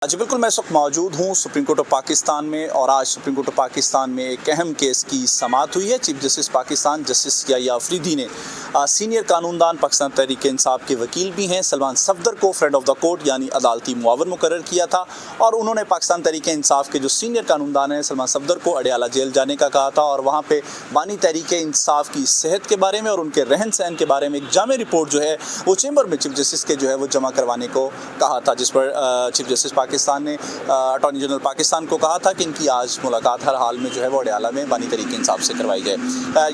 جی بالکل، میں اس وقت موجود ہوں سپریم کورٹ آف پاکستان میں، اور آج سپریم کورٹ آف پاکستان میں ایک اہم کیس کی سماعت ہوئی ہے۔ چیف جسٹس پاکستان جسٹس یحییٰ آفریدی نے سینئر قانون دان پاکستان تحریک انصاف کے وکیل بھی ہیں سلمان صفدر کو فرینڈ آف دا کورٹ یعنی عدالتی معاون مقرر کیا تھا، اور انہوں نے پاکستان تحریک انصاف کے جو سینئر قانون دان ہیں سلمان صفدر کو اڈیالہ جیل جانے کا کہا تھا، اور وہاں پہ بانی تحریک انصاف کی صحت کے بارے میں اور ان کے رہن سہن کے بارے میں ایک جامع رپورٹ جو ہے وہ چیمبر میں چیف جسٹس کے جو ہے وہ جمع کروانے کو کہا تھا، جس پر چیف جسٹس پاکستان نے اٹارنی جنرل پاکستان کو کہا تھا کہ ان کی آج ملاقات ہر حال میں جو ہے وہ اڈیالہ میں بانی تحریک انصاف سے کروائی جائے۔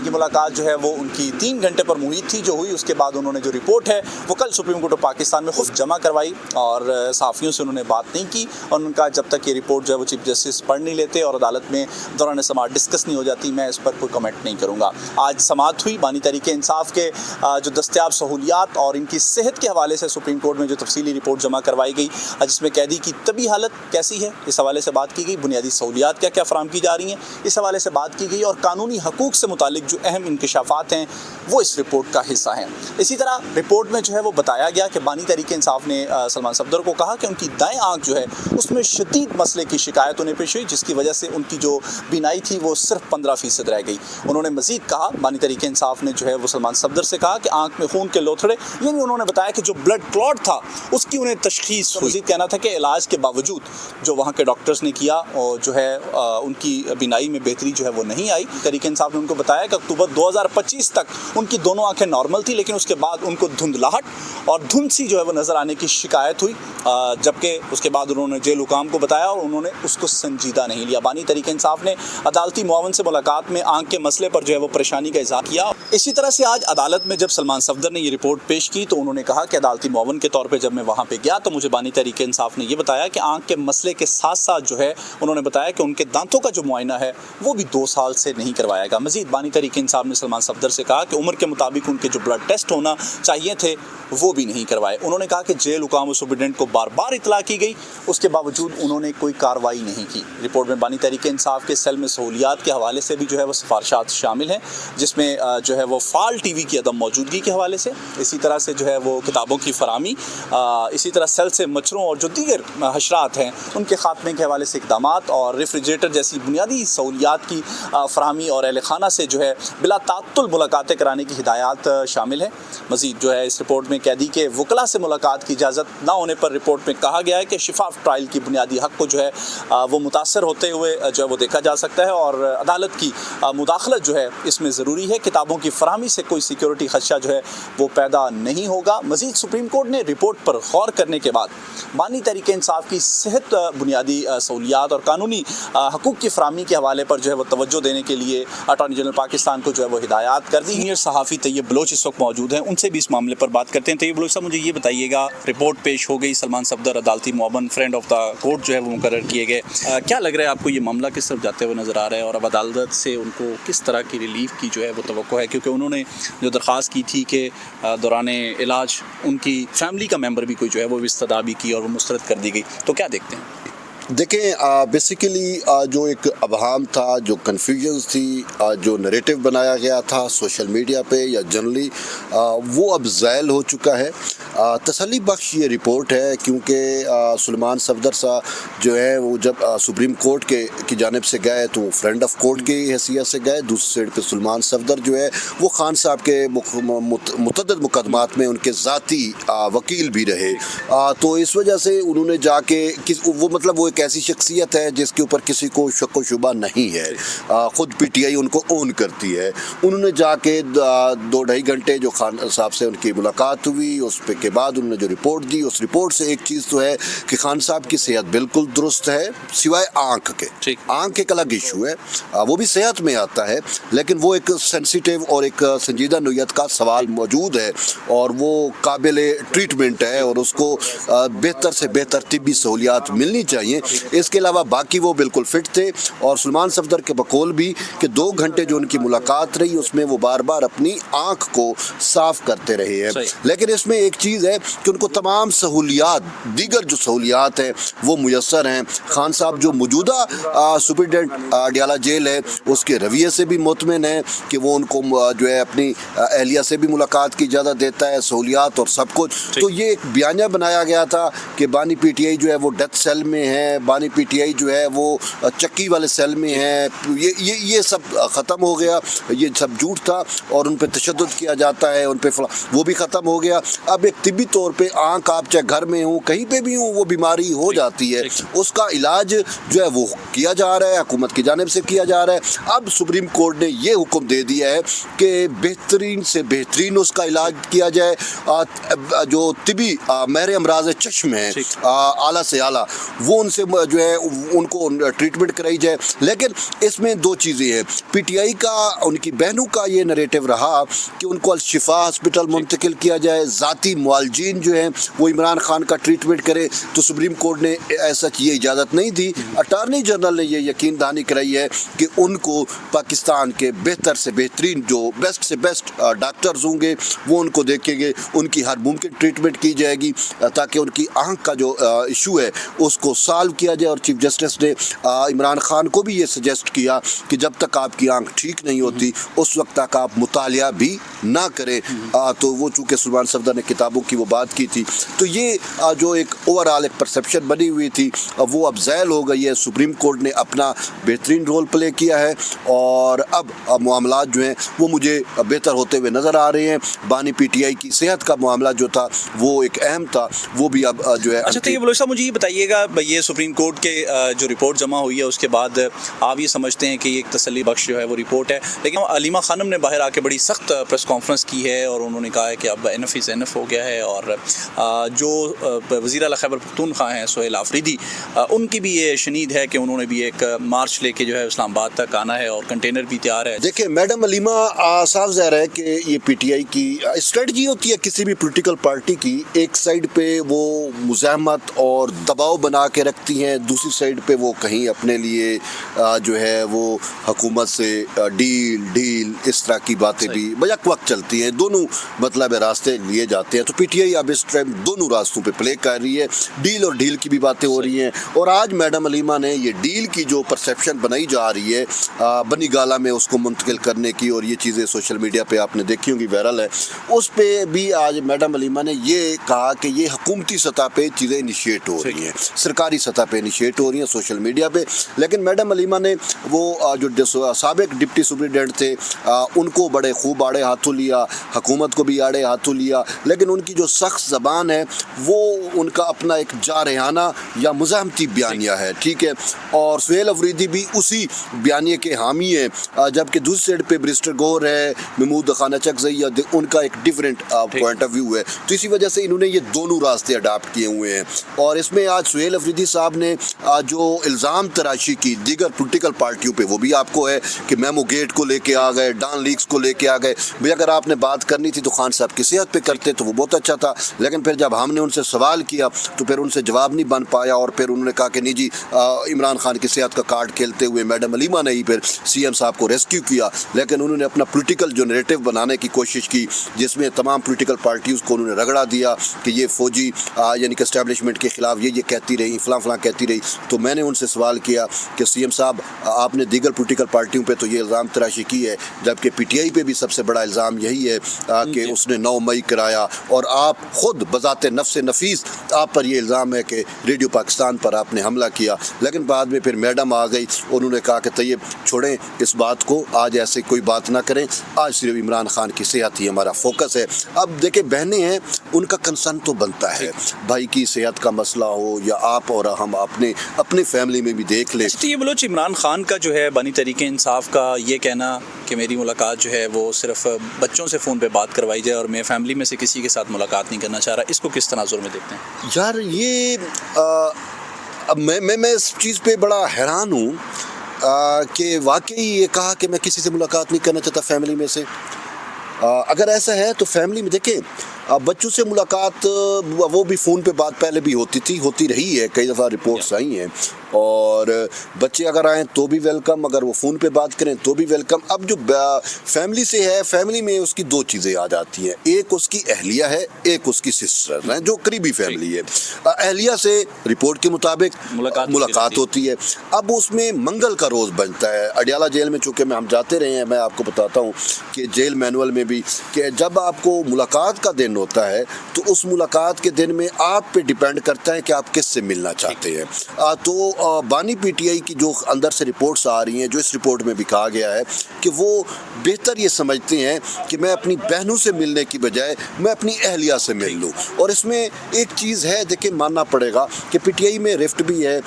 یہ ملاقات جو ہے وہ ان کی 3 گھنٹے پر محیط تھی جو ہوئی، اس کے بعد انہوں نے جو رپورٹ ہے وہ کل سپریم کورٹ آف پاکستان میں خود جمع کروائی، اور صحافیوں سے انہوں نے بات نہیں کی، اور ان کا جب تک یہ رپورٹ جو ہے وہ چیف جسٹس پڑھ نہیں لیتے اور عدالت میں دوران سماعت ڈسکس نہیں ہو جاتی، میں اس پر کوئی کمنٹ نہیں کروں گا۔ آج سماعت ہوئی، بانی تحریک انصاف کے جو دستیاب سہولیات اور ان کی صحت کے حوالے سے سپریم کورٹ میں جو تفصیلی رپورٹ جمع کروائی گئی، جس میں قیدی کی طبی حالت کیسی ہے اس حوالے سے بات کی گئی، بنیادی سہولیات کیا کیا فراہم کی جا رہی ہیں اس حوالے سے بات کی گئی، اور قانونی حقوق سے متعلق جو اہم انکشافات ہیں وہ اس رپورٹ کا حصہ ہیں۔ اسی طرح رپورٹ میں جو ہے وہ بتایا گیا کہ بانی تحریک انصاف نے سلمان صفدر کو کہا کہ ان کی دائیں آنکھ جو ہے اس میں شدید مسئلے کی شکایت انہیں پیش ہوئی، جس کی وجہ سے ان کی جو بینائی تھی وہ صرف 15% رہ گئی۔ انہوں نے مزید کہا، بانی تحریک انصاف نے جو ہے وہ سلمان صفدر سے کہا کہ آنکھ میں خون کے لوتھڑے، یعنی انہوں نے بتایا کہ جو بلڈ کلوٹ تھا اس کی انہیں تشخیص ہوئی۔ مزید کہنا تھا کہ علاج کے باوجود جو وہاں کے ڈاکٹرز نے کیا اور جو ہے ان کی بینائی میں بہتری جو ہے وہ نہیں آئی۔ تحریک انصاف نے ان کو بتایا کہ اکتوبر 2025 تک ان کی دونوں آنکھیں نارمل تھی، لیکن اس کے بعد ان کو دھندلاہٹ اور دھند سی جو ہے وہ نظر آنے کی شکایت ہوئی، جبکہ اس کے بعد انہوں نے جیل حکام کو بتایا اور انہوں نے اس کو سنجیدہ نہیں لیا۔ بانی تحریک انصاف نے عدالتی معاون سے ملاقات میں آنکھ کے مسئلے پر جو ہے وہ پریشانی کا اظہار کیا۔ اسی طرح سے آج عدالت میں جب سلمان صفدر نے یہ رپورٹ پیش کی تو انہوں نے کہا کہ عدالتی معاون کے طور پہ جب میں وہاں پہ گیا تو مجھے بانی تحریک انصاف نے یہ بتایا کہ آنکھ کے مسئلے کے ساتھ ساتھ جو ہے انہوں نے بتایا کہ ان کے دانتوں کا جو معائنہ ہے وہ بھی 2 سال سے نہیں کروایا گا۔ مزید بانی تحریک انصاف نے سلمان صفدر سے کہا کہ عمر کے مطابق ان کے جو بلڈ ٹیسٹ ہونا چاہیے تھے وہ بھی نہیں کروائے۔ انہوں نے کہا کہ جیل حکام و سپرنٹینڈنٹ کو بار بار اطلاع کی گئی، اس کے باوجود انہوں نے کوئی کارروائی نہیں کی۔ رپورٹ میں بانی تحریک انصاف کے سیل میں سہولیات کے حوالے سے بھی جو ہے وہ سفارشات شامل ہیں، جس میں جو ہے وہ فال ٹی وی کی عدم موجودگی کے حوالے سے، اسی طرح سے جو ہے وہ کتابوں کی فراہمی، اسی طرح سیل سے مچھروں اور جو دیگر حشرات ہیں ان کے خاتمے کے حوالے سے اقدامات، اور ریفریجریٹر جیسی بنیادی سہولیات کی فراہمی، اور اہل خانہ سے جو ہے بلا تعطل ملاقاتیں کرانے کی ہدایات شامل ہیں۔ مزید جو ہے اس رپورٹ میں قیدی کے وکلاء سے ملاقات کی اجازت نہ ہونے پر رپورٹ میں کہا گیا ہے کہ شفاف ٹرائل کی بنیادی حق کو جو ہے وہ متاثر ہوتے ہوئے جو ہے وہ دیکھا جا سکتا ہے، اور عدالت کی مداخلت جو ہے اس میں ضروری ہے۔ کتابوں کی فراہمی سے کوئی سیکیورٹی خدشہ جو ہے وہ پیدا نہیں ہوگا۔ مزید سپریم کورٹ نے رپورٹ پر غور کرنے کے بعد بانی تحریک انصاف کی صحت، بنیادی سہولیات اور قانونی حقوق کی فراہمی کے حوالے پر جو ہے وہ توجہ دینے کے لیے اٹارنی جنرل پاکستان کو جو ہے وہ ہدایات کر دی۔ سینئر صحافی طیب بلوچ اس وقت موجود ہیں، ان سے بھی اس معاملے پر بات کرتے ہیں۔ طیب بلوچ صاحب، مجھے یہ بتائیے گا، رپورٹ پیش ہو گئی، سلمان صفدر عدالتی معاون فرینڈ آف دا کورٹ جو ہے وہ مقرر کیے گئے، کیا لگ رہا ہے آپ کو یہ معاملہ کس طرف جاتے ہوئے نظر آ رہا ہے، اور اب عدالت سے ان کو کس طرح کی ریلیف کی جو ہے وہ توقع ہے، کیونکہ انہوں نے جو درخواست کی تھی کہ دوران علاج ان کی فیملی کا ممبر بھی کوئی جو ہے وہ استدعا بھی کی اور وہ مسترد کر دی گئی، تو کیا دیکھتے ہیں؟ دیکھیں، بیسیکلی جو ایک ابہام تھا، جو کنفیوژنس تھی، جو نریٹو بنایا گیا تھا سوشل میڈیا پہ یا جنرلی، وہ اب زائل ہو چکا ہے۔ تسلی بخش یہ رپورٹ ہے، کیونکہ سلمان صفدر صاحب جو ہے وہ جب سپریم کورٹ کی جانب سے گئے تو وہ فرینڈ آف کورٹ کی حیثیت سے گئے، دوسری سائڈ پہ سلمان صفدر جو ہے وہ خان صاحب کے متعدد مقدمات میں ان کے ذاتی وکیل بھی رہے، تو اس وجہ سے انہوں نے جا کے وہ مطلب وہ ایک ایسی شخصیت ہے جس کے اوپر کسی کو شک و شبہ نہیں ہے، خود پی ٹی آئی ان کو اون کرتی ہے۔ انہوں نے جا کے 2-2.5 گھنٹے جو خان صاحب سے ان کی ملاقات ہوئی، اس پہ کے بعد انہوں نے جو رپورٹ دی، اس رپورٹ سے ایک چیز تو ہے کہ خان صاحب کی صحت بالکل درست ہے سوائے آنکھ کے۔ آنکھ ایک الگ ایشو ہے، وہ بھی صحت میں آتا ہے، لیکن وہ ایک سینسیٹیو اور ایک سنجیدہ نوعیت کا سوال موجود ہے، اور وہ قابل ٹریٹمنٹ ہے، اور اس کو بہتر سے بہتر طبی سہولیات ملنی چاہیے۔ اس کے علاوہ باقی وہ بالکل فٹ تھے، اور سلمان صفدر کے بقول بھی کہ 2 گھنٹے جو ان کی ملاقات رہی اس میں وہ بار بار اپنی آنکھ کو صاف کرتے رہے ہیں. لیکن اس میں ایک چیز ہے کہ ان کو تمام سہولیات، دیگر جو سہولیات ہیں وہ میسر ہیں. خان صاحب جو موجودہ سپرنٹینڈنٹ اڈیالہ جیل ہے اس کے رویے سے بھی مطمئن ہے کہ وہ ان کو جو ہے اپنی اہلیہ سے بھی ملاقات کی اجازت دیتا ہے، سہولیات اور سب کچھ. تو یہ ایک بیانیہ بنایا گیا تھا کہ بانی پی ٹی آئی جو ہے وہ ڈیتھ سیل میں ہے، بانی پی ٹی آئی جو ہے وہ چکی والے سیل میں ہے. یہ سب ختم ہو گیا، یہ سب جھوٹ تھا، اور ان پہ تشدد کیا جاتا ہے، ان پہ وہ بھی ختم ہو گیا. اب ایک طبی طور پہ آنکھ، آپ چاہے گھر میں ہوں کہیں پہ بھی ہوں، وہ بیماری ہو جاتی ہے، اس کا علاج جو ہے وہ کیا جا رہا ہے، حکومت کی جانب سے کیا جا رہا ہے. اب سپریم کورٹ نے یہ حکم دے دیا ہے کہ بہترین سے بہترین اس کا علاج کیا جائے. جو طبی ماہر امراض چشم ہیں اعلیٰ سے اعلیٰ، وہ ان سے جو ہے ان کو ٹریٹمنٹ کرائی جائے. لیکن اس میں 2 چیزیں ہیں. پی ٹی آئی کا، ان کی بہنوں کا یہ نریٹو رہا کہ ان کو الشفا ہسپتال منتقل کیا جائے، ذاتی معالجین جو ہیں وہ عمران خان کا ٹریٹمنٹ کرے. تو سپریم کورٹ نے ایسا یہ اجازت نہیں دی. اٹارنی جنرل نے یہ یقین دہانی کرائی ہے کہ ان کو پاکستان کے بہتر سے بہترین، جو بیسٹ سے بیسٹ ڈاکٹرز ہوں گے وہ ان کو دیکھیں گے، ان کی ہر ممکن ٹریٹمنٹ کی جائے گی تاکہ ان کی آنکھ کا جو ایشو ہے اس کو سالو کیا جائے. اور چیف جسٹس نے عمران خان کو بھی یہ سجیسٹ کیا کہ جب تک آپ کی آنکھ ٹھیک نہیں ہوتی اس وقت تک آپ مطالعہ بھی نہ کریں. تو وہ چونکہ سلمان صفدر نے کتابوں کی وہ بات کی تھی، تو یہ جو ایک اوور آل ایک پرسیپشن بنی ہوئی تھی وہ اب زائل ہو گئی ہے. سپریم کورٹ نے اپنا بہترین رول پلے کیا ہے، اور اب معاملات جو ہیں وہ مجھے بہتر ہوتے ہوئے نظر آ رہے ہیں. بانی پی ٹی آئی کی صحت کا معاملہ جو تھا وہ ایک اہم تھا، وہ بھی اب جو ہے. اچھا طیب بلوچ صاحب، مجھے یہ بتائیے گا، یہ سپریم کورٹ کے جو رپورٹ جمع ہوئی ہے اس کے بعد آپ یہ سمجھتے ہیں کہ یہ ایک تسلی بخش جو ہے وہ رپورٹ ہے، لیکن علیمہ خانم نے باہر آ کے بڑی سخت پریس کانفرنس کی ہے اور انہوں نے کہا ہے کہ اب انف از انف ہو گیا ہے، اور جو وزیر اعلیٰ خیبر پختونخوا ہیں سہیل آفریدی، ان کی بھی یہ شنید ہے کہ انہوں نے بھی ایک مارچ لے کے جو ہے اسلام آباد تک آنا ہے اور کنٹینر بھی تیار ہے. دیکھیں میڈم علیمہ صاف ظاہر ہے کہ یہ پی ٹی آئی کی اسٹریٹجی ہوتی ہے کسی بھی پولیٹیکل پارٹی کی. ایک سائڈ پہ وہ مزاحمت اور دباؤ بنا کے رکھتی ہیں، دوسری سائڈ پہ وہ کہیں اپنے لیے جو ہے وہ حکومت سے ڈیل اس طرح کی باتیں بھی بیک وقت چلتی ہیں. دونوں مطلب راستے لیے جاتے ہیں. تو پی ٹی آئی اب اس ٹائم دونوں راستوں پہ پلے کر رہی ہے. ڈیل اور ڈیل کی بھی باتیں ہو رہی ہیں، اور آج میڈم علیمہ نے یہ ڈیل کی جو پرسیپشن بنائی جا رہی ہے بنی گالا میں اس کو منتقل کرنے کی، اور یہ چیزیں سوشل میڈیا پہ آپ نے دیکھی ہوں گی وائرل ہے، اس پہ بھی آج میڈم علیمہ نے یہ کہا کہ یہ حکومتی سطح پہ چیزیں انیشیٹ ہو رہی ہیں، سرکاری سطح پہ انیشیٹ ہو رہی ہیں سوشل میڈیا پہ. لیکن میڈم علیمہ نے وہ جو سابق ڈپٹی سپرنٹینڈنٹ تھے ان کو بڑے خوب آڑے ہاتھوں لیا، حکومت کو بھی آڑے ہاتھوں لیا، لیکن ان کی جو سخت زبان ہے وہ ان کا اپنا ایک جارحانہ یا مزاحمتی بیانیہ ہے. ٹھیک ہے، اور سہیل آفریدی بھی اسی بیانیے کے حامی ہیں، جبکہ دوسری سائڈ پہ برسٹر گور ہے، محمود خانہ چکزئی، ان کا ایک ڈیفرنٹ پوائنٹ آف ویو ہے. تو اسی وجہ سے انہوں نے یہ دونوں راستے اڈاپٹ کیے ہوئے ہیں. اور اس میں آج سہیل آفریدی صاحب نے جو الزام تراشی کی دیگر پولیٹیکل پارٹیوں پہ وہ بھی آپ کو ہے کہ میمو گیٹ کو لے کے آ گئے، ڈان لیکس کو لے کے آ گئے. بھئی اگر آپ نے بات کرنی تھی تو خان صاحب کی صحت پہ کرتے تو وہ بہت اچھا تھا، لیکن پھر جب ہم نے ان سے سوال کیا تو پھر ان سے جواب نہیں بن پایا، اور پھر انہوں نے کہا کہ نہیں جی عمران خان کی صحت کا کارڈ کھیلتے ہوئے میڈم علیمہ نے ہی پھر سی ایم صاحب کو ریسکیو کیا. لیکن انہوں نے اپنا پولیٹیکل جو نیریٹو بنانے کی کوشش کی جس میں تمام پولیٹیکل پارٹیز کو انہوں نے رگڑا دیا کہ یہ فوجی یعنی کہ اسٹیبلشمنٹ کے خلاف یہ کہتی رہی، فلاں فلاں کہتی رہی. تو میں نے ان سے سوال کیا کہ سی ایم صاحب آپ نے دیگر پولیٹیکل پارٹیوں پہ تو یہ الزام تراشی کی ہے، جبکہ پی ٹی آئی پہ بھی سب سے بڑا الزام یہی ہے کہ اس نے 9 مئی کرایا، اور آپ خود بذات نفس نفیس آپ پر یہ الزام ہے کہ ریڈیو پاکستان پر آپ نے حملہ کیا. لیکن بعد میں پھر میڈم آ گئی، انہوں نے کہا کہ طیب چھوڑیں اس بات کو، آج ایسے کوئی بات نہ کریں، آج صرف عمران خان کی صحت ہی ہمارا فوکس ہے. اب دیکھیں بہنیں ہیں، ان کا کنسرن تو بنتا ہے، بھائی کی صحت کا مسئلہ ہو یا آپ اور ہم اپنے فیملی میں بھی دیکھ لیں. یہ بلوچ عمران خان کا جو ہے بانی تحریک انصاف کا یہ کہنا کہ میری ملاقات جو ہے وہ صرف بچوں سے فون پہ بات کروائی جائے اور میں فیملی میں سے کسی کے ساتھ ملاقات نہیں کرنا چاہ رہا، اس کو کس تناظر میں دیکھتے ہیں؟ یار یہ اب میں اس چیز پہ بڑا حیران ہوں کہ واقعی یہ کہا کہ میں کسی سے ملاقات نہیں کرنا چاہتا فیملی میں سے. اگر ایسا ہے تو فیملی میں دیکھیں بچوں سے ملاقات وہ بھی فون پہ بات پہلے بھی ہوتی رہی ہے، کئی دفعہ رپورٹس آئی ہیں، اور بچے اگر آئیں تو بھی ویلکم، اگر وہ فون پہ بات کریں تو بھی ویلکم۔ اب جو فیملی سے ہے، فیملی میں اس کی دو چیزیں آ جاتی ہیں، ایک اس کی اہلیہ ہے، ایک اس کی سسٹر ہیں، جو قریبی فیملی ہے۔ اہلیہ سے رپورٹ کے مطابق ملاقات ہوتی ہے۔ اب اس میں منگل کا روز بنتا ہے۔ اڈیالہ جیل میں چونکہ ہم جاتے رہے ہیں، میں آپ کو بتاتا ہوں کہ جیل مینول میں بھی کہ جب آپ کو ملاقات کا دن ہوتا ہے تو اس ملاقات کے دن میں آپ پہ ڈیپینڈ کرتا ہے کہ آپ کس سے ملنا چاہتے ہیں۔ تو بانی پی ٹی آئی کی جو اندر سے رپورٹس آ رہی ہیں، جو اس رپورٹ میں بھی کہا گیا ہے کہ وہ بہتر یہ سمجھتے ہیں کہ میں اپنی بہنوں سے ملنے کی بجائے میں اپنی اہلیہ سے مل لوں۔ اور اس میں ایک چیز ہے، دیکھیں ماننا پڑے گا کہ پی ٹی آئی میں رفٹ بھی ہے۔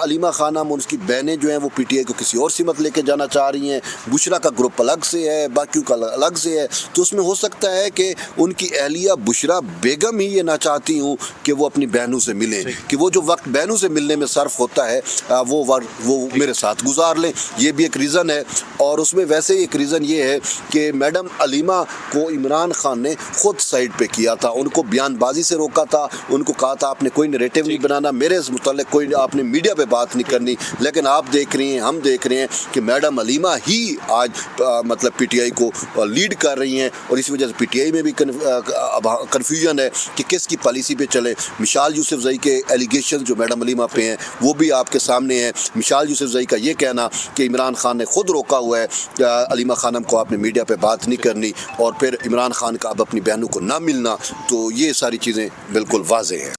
علیمہ خانم اور اس کی بہنیں جو ہیں وہ پی ٹی آئی کو کسی اور سمت لے کے جانا چاہ رہی ہیں، بشرا کا گروپ الگ سے ہے، باقیوں کا الگ سے ہے، تو اس میں ہو سکتا ہے کہ ان کی اہلیہ بشرا بیگم ہی یہ نہ چاہتی ہوں کہ وہ اپنی بہنوں سے ملیں، کہ وہ جو وقت بہنوں سے ملنے میں صرف ہوتا ہے وہ میرے ساتھ گزار لیں، یہ بھی ایک ریزن ہے۔ اور اس میں ویسے ایک ریزن یہ ہے کہ میڈم علیمہ کو عمران خان نے خود سائڈ پہ کیا تھا، ان کو بیان بازی سے روکا تھا، ان کو کہا تھا آپ نے کوئی نریٹو نہیں بنانا، میرے اس متعلق کوئی آپ نے میڈیا پہ بات نہیں کرنی، لیکن آپ دیکھ رہے ہیں، ہم دیکھ رہے ہیں کہ میڈم علیمہ ہی آج مطلب پی ٹی آئی کو لیڈ کر رہی ہیں، اور اس وجہ سے پی ٹی آئی میں بھی کنفیوژن ہے کہ کس کی پالیسی پہ چلے۔ مشال یوسف زئی کے ایلیگیشن جو میڈم علیمہ پہ ہیں وہ بھی آپ کے سامنے ہیں۔ مشال یوسف زئی کا یہ کہنا کہ عمران خان نے خود روکا ہوا ہے علیمہ خانم کو آپ نے میڈیا پہ بات نہیں کرنی، اور پھر عمران خان کا اب اپنی بہنوں کو نہ ملنا، تو یہ ساری چیزیں بالکل واضح ہیں۔